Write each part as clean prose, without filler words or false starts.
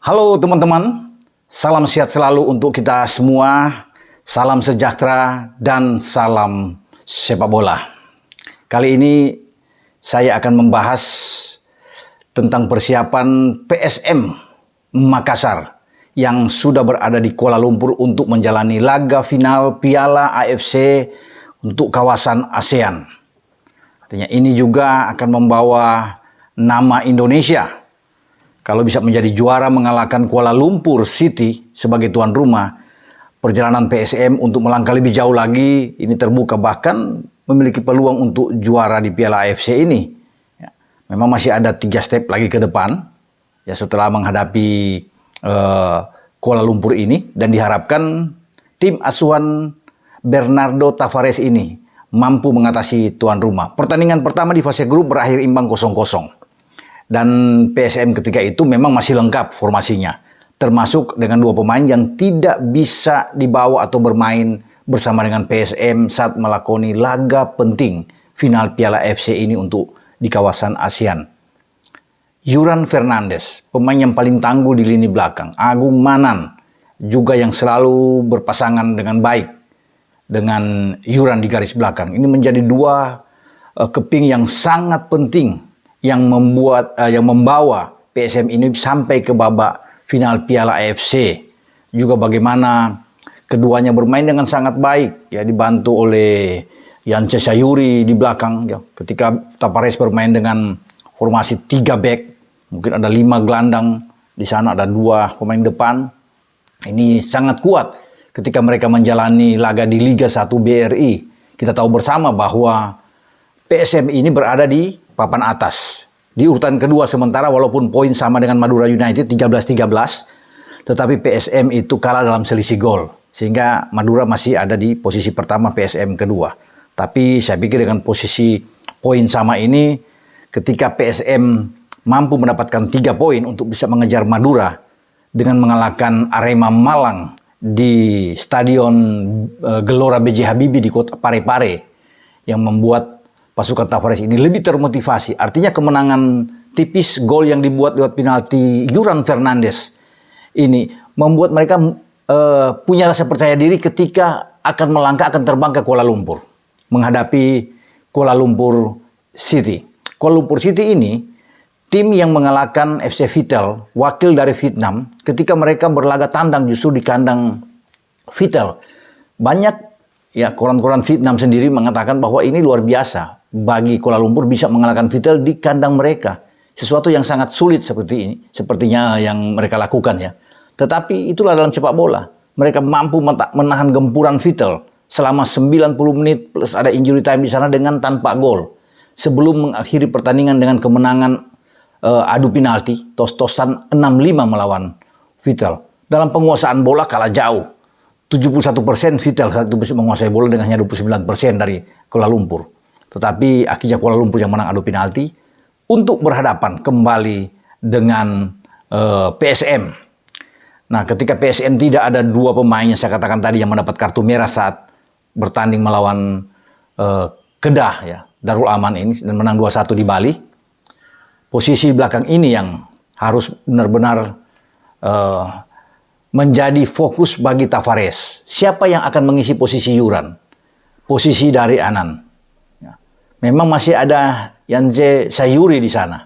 Halo teman-teman, salam sehat selalu untuk kita semua, salam sejahtera dan salam sepak bola. Kali ini saya akan membahas tentang persiapan PSM Makassar yang sudah berada di Kuala Lumpur untuk menjalani laga final Piala AFC untuk kawasan ASEAN. Artinya ini juga akan membawa nama Indonesia. Kalau bisa menjadi juara mengalahkan Kuala Lumpur City sebagai tuan rumah, perjalanan PSM untuk melangkah lebih jauh lagi ini terbuka, bahkan memiliki peluang untuk juara di Piala AFC ini. Ya, memang masih ada 3 step lagi ke depan ya setelah menghadapi Kuala Lumpur ini, dan diharapkan tim asuhan Bernardo Tavares ini mampu mengatasi tuan rumah. Pertandingan pertama di fase grup berakhir imbang 0-0. Dan PSM ketika itu memang masih lengkap formasinya, termasuk dengan 2 pemain yang tidak bisa dibawa atau bermain bersama dengan PSM saat melakoni laga penting final Piala AFC ini untuk di kawasan ASEAN. Yuran Fernandes, pemain yang paling tangguh di lini belakang. Agung Manan, juga yang selalu berpasangan dengan baik dengan Yuran di garis belakang. Ini menjadi 2 keping yang sangat penting yang membawa PSM ini sampai ke babak final Piala AFC. Juga bagaimana keduanya bermain dengan sangat baik ya, dibantu oleh Yance Sayuri di belakang ya. Ketika Tavares bermain dengan formasi 3 back, mungkin ada 5 gelandang di sana, ada 2 pemain depan. Ini sangat kuat ketika mereka menjalani laga di Liga 1 BRI. Kita tahu bersama bahwa PSM ini berada di papan atas, di urutan kedua sementara, walaupun poin sama dengan Madura United 13-13, tetapi PSM itu kalah dalam selisih gol, sehingga Madura masih ada di posisi pertama, PSM kedua. Tapi saya pikir dengan posisi poin sama ini, ketika PSM mampu mendapatkan 3 poin untuk bisa mengejar Madura dengan mengalahkan Arema Malang di Stadion Gelora B.J. Habibie di kota Parepare, yang membuat pasukan Tavares ini lebih termotivasi. Artinya kemenangan tipis, gol yang dibuat lewat penalti Yuran Fernandes ini membuat mereka punya rasa percaya diri ketika akan melangkah, akan terbang ke Kuala Lumpur menghadapi Kuala Lumpur City. Kuala Lumpur City ini tim yang mengalahkan FC Vital, wakil dari Vietnam, ketika mereka berlaga tandang justru di kandang Vital. Banyak ya koran-koran Vietnam sendiri mengatakan bahwa ini luar biasa bagi Kuala Lumpur bisa mengalahkan Vital di kandang mereka. Sesuatu yang sangat sulit seperti ini, sepertinya yang mereka lakukan ya. Tetapi itulah dalam sepak bola. Mereka mampu menahan gempuran Vital selama 90 menit plus ada injury time di sana dengan tanpa gol, sebelum mengakhiri pertandingan dengan kemenangan adu penalti, tos-tosan 6-5 melawan Vital. Dalam penguasaan bola kalah jauh. 71% Vital saat itu bisa menguasai bola dengan hanya 29% dari Kuala Lumpur. Tetapi akhirnya Kuala Lumpur yang menang adu penalti untuk berhadapan kembali dengan PSM. Nah, ketika PSM tidak ada 2 pemain yang saya katakan tadi yang mendapat kartu merah saat bertanding melawan Kedah ya, Darul Aman ini, dan menang 2-1 di Bali. Posisi belakang ini yang harus benar-benar menjadi fokus bagi Tavares. Siapa yang akan mengisi posisi Yuran? Posisi dari Anan. Memang masih ada Yance Sayuri di sana.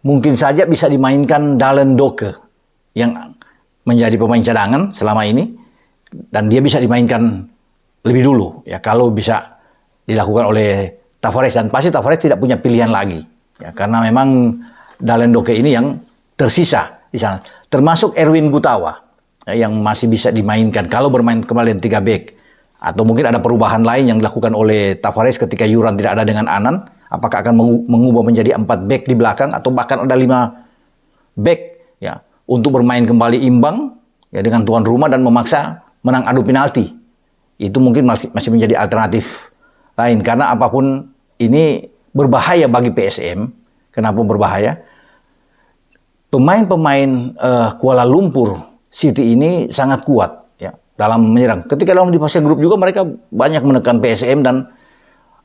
Mungkin saja bisa dimainkan Dalen Doke yang menjadi pemain cadangan selama ini, dan dia bisa dimainkan lebih dulu ya kalau bisa dilakukan oleh Tavares, dan pasti Tavares tidak punya pilihan lagi ya, karena memang Dalen Doke ini yang tersisa di sana. Termasuk Erwin Gutawa ya, yang masih bisa dimainkan kalau bermain kembali 3 back. Atau mungkin ada perubahan lain yang dilakukan oleh Tavares ketika Yuran tidak ada dengan Anan. Apakah akan mengubah menjadi 4 back di belakang, atau bahkan ada 5 back ya untuk bermain kembali imbang ya dengan tuan rumah dan memaksa menang adu penalti. Itu mungkin masih menjadi alternatif lain, karena apapun ini berbahaya bagi PSM. Kenapa berbahaya? Pemain-pemain Kuala Lumpur City ini sangat kuat dalam menyerang. Ketika dalam di fase grup juga mereka banyak menekan PSM, dan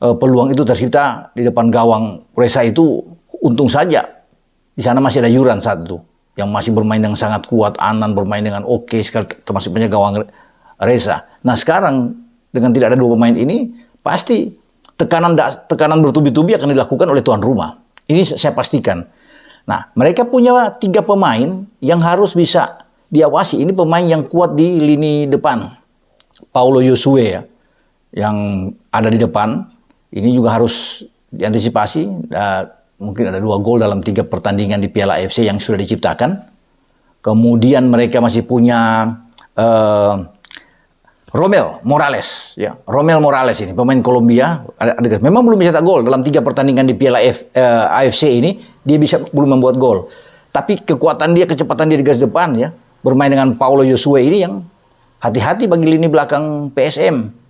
peluang itu tercipta di depan gawang Reza itu. Untung saja di sana masih ada Yuran saat itu yang masih bermain dengan sangat kuat. Anan bermain dengan oke sekali, termasuk punya gawang Reza. Nah sekarang dengan tidak ada dua pemain ini, pasti tekanan bertubi-tubi akan dilakukan oleh tuan rumah. Ini saya pastikan. Nah mereka punya 3 pemain yang harus bisa diawasi. Ini pemain yang kuat di lini depan. Paulo Yosue ya, yang ada di depan. Ini juga harus diantisipasi. Mungkin ada 2 gol dalam 3 pertandingan di Piala AFC yang sudah diciptakan. Kemudian mereka masih punya Romel Morales, ya. Romel Morales ini pemain Kolombia. Memang belum bisa tak gol dalam 3 pertandingan di Piala AFC ini, dia belum membuat gol. Tapi kekuatan dia, kecepatan dia di garis depan, ya, bermain dengan Paulo Yosue ini yang hati-hati bagi lini belakang PSM.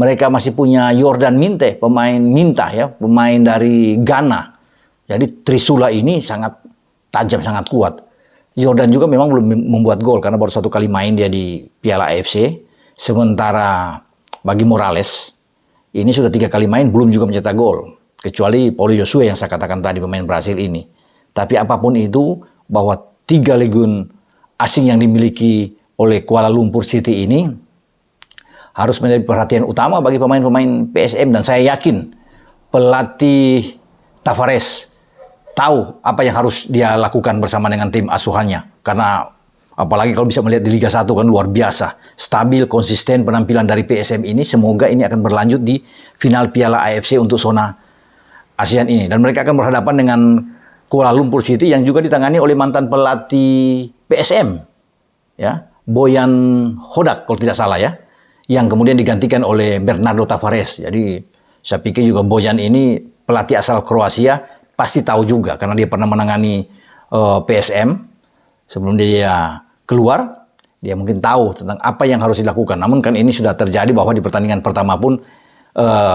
Mereka masih punya Yordan Minte, pemain Minta ya, pemain dari Ghana. Jadi Trisula ini sangat tajam, sangat kuat. Yordan juga memang belum membuat gol karena baru 1 kali main dia di Piala AFC. Sementara bagi Morales, ini sudah 3 kali main, belum juga mencetak gol. Kecuali Paulo Yosue yang saya katakan tadi, pemain Brasil ini. Tapi apapun itu, bahwa 3 legion asing yang dimiliki oleh Kuala Lumpur City ini harus menjadi perhatian utama bagi pemain-pemain PSM. Dan saya yakin pelatih Tavares tahu apa yang harus dia lakukan bersama dengan tim asuhannya. Karena apalagi kalau bisa melihat di Liga 1 kan luar biasa. Stabil, konsisten penampilan dari PSM ini. Semoga ini akan berlanjut di final Piala AFC untuk zona ASEAN ini. Dan mereka akan berhadapan dengan Kuala Lumpur City yang juga ditangani oleh mantan pelatih PSM. Ya, Boyan Hodak kalau tidak salah ya. Yang kemudian digantikan oleh Bernardo Tavares. Jadi saya pikir juga Boyan ini pelatih asal Kroasia pasti tahu juga. Karena dia pernah menangani PSM sebelum dia keluar, dia mungkin tahu tentang apa yang harus dilakukan. Namun kan ini sudah terjadi bahwa di pertandingan pertama pun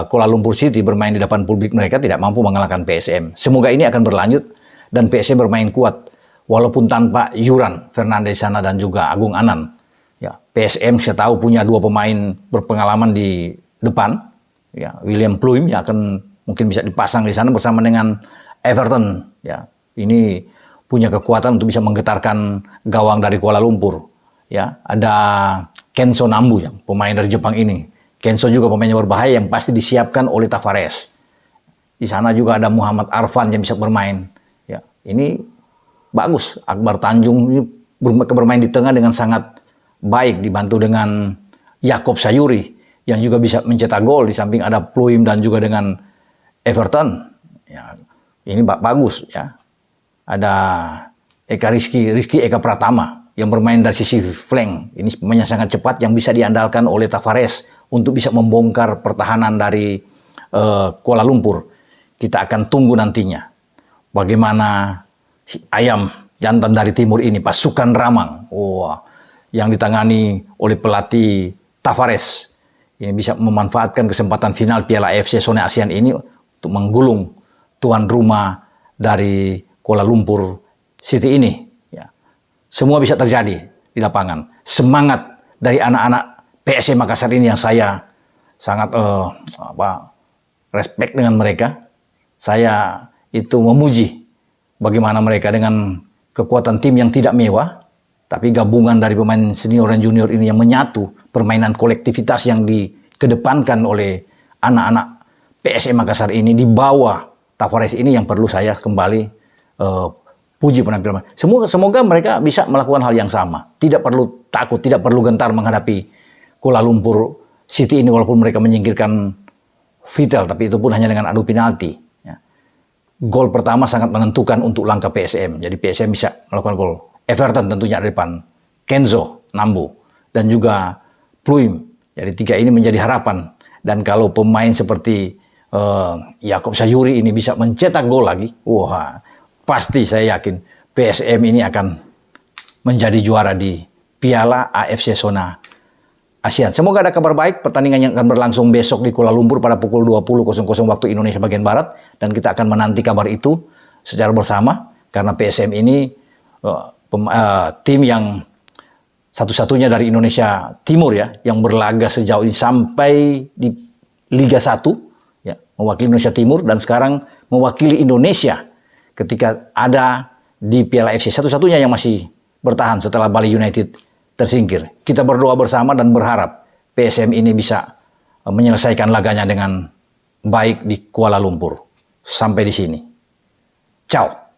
Kuala Lumpur City bermain di depan publik mereka tidak mampu mengalahkan PSM. Semoga ini akan berlanjut dan PSM bermain kuat walaupun tanpa Yuran Fernandes sana dan juga Agung Anan. Ya, PSM saya tahu punya 2 pemain berpengalaman di depan. Ya, William Pluim yang akan mungkin bisa dipasang di sana bersama dengan Everton. Ya, ini punya kekuatan untuk bisa menggetarkan gawang dari Kuala Lumpur. Ya, ada Kenzo Nambu yang pemain dari Jepang ini. Kenzo juga pemain yang berbahaya yang pasti disiapkan oleh Tavares. Di sana juga ada Muhammad Arfan yang bisa bermain. Ya, ini bagus. Akbar Tanjung ini bermain di tengah dengan sangat baik dibantu dengan Yakob Sayuri yang juga bisa mencetak gol. Di samping ada Pluim dan juga dengan Everton. Ya, ini bagus ya. Ada Rizky Eka Pratama yang bermain dari sisi flank. Ini pemain yang sangat cepat yang bisa diandalkan oleh Tavares untuk bisa membongkar pertahanan dari Kuala Lumpur. Kita akan tunggu nantinya bagaimana si ayam jantan dari timur ini, pasukan Ramang, yang ditangani oleh pelatih Tavares. Ini bisa memanfaatkan kesempatan final Piala AFC zona ASEAN ini untuk menggulung tuan rumah dari Kuala Lumpur City ini. Ya. Semua bisa terjadi di lapangan. Semangat dari anak-anak PSM Makassar ini yang saya sangat respect dengan mereka. Saya itu memuji bagaimana mereka dengan kekuatan tim yang tidak mewah, tapi gabungan dari pemain senior dan junior ini yang menyatu, permainan kolektivitas yang dikedepankan oleh anak-anak PSM Makassar ini di bawah Tavares ini yang perlu saya kembali puji penampilan. Semoga mereka bisa melakukan hal yang sama. Tidak perlu takut, tidak perlu gentar menghadapi Kuala Lumpur City ini walaupun mereka menyingkirkan Vital, tapi itu pun hanya dengan adu penalti. Ya. Gol pertama sangat menentukan untuk langkah PSM. Jadi PSM bisa melakukan gol. Everton tentunya di depan. Kenzo Nambu dan juga Pluim. Jadi 3 ini menjadi harapan. Dan kalau pemain seperti Yakob Sayuri ini bisa mencetak gol lagi, pasti saya yakin PSM ini akan menjadi juara di Piala AFC zona ASEAN. Semoga ada kabar baik. Pertandingan yang akan berlangsung besok di Kuala Lumpur pada pukul 20.00 waktu Indonesia bagian Barat. Dan kita akan menanti kabar itu secara bersama. Karena PSM ini tim yang satu-satunya dari Indonesia Timur ya, yang berlaga sejauh ini sampai di Liga 1, ya, mewakili Indonesia Timur dan sekarang mewakili Indonesia ketika ada di Piala FC, satu-satunya yang masih bertahan setelah Bali United tersingkir. Kita berdoa bersama dan berharap PSM ini bisa menyelesaikan laganya dengan baik di Kuala Lumpur. Sampai di sini. Ciao.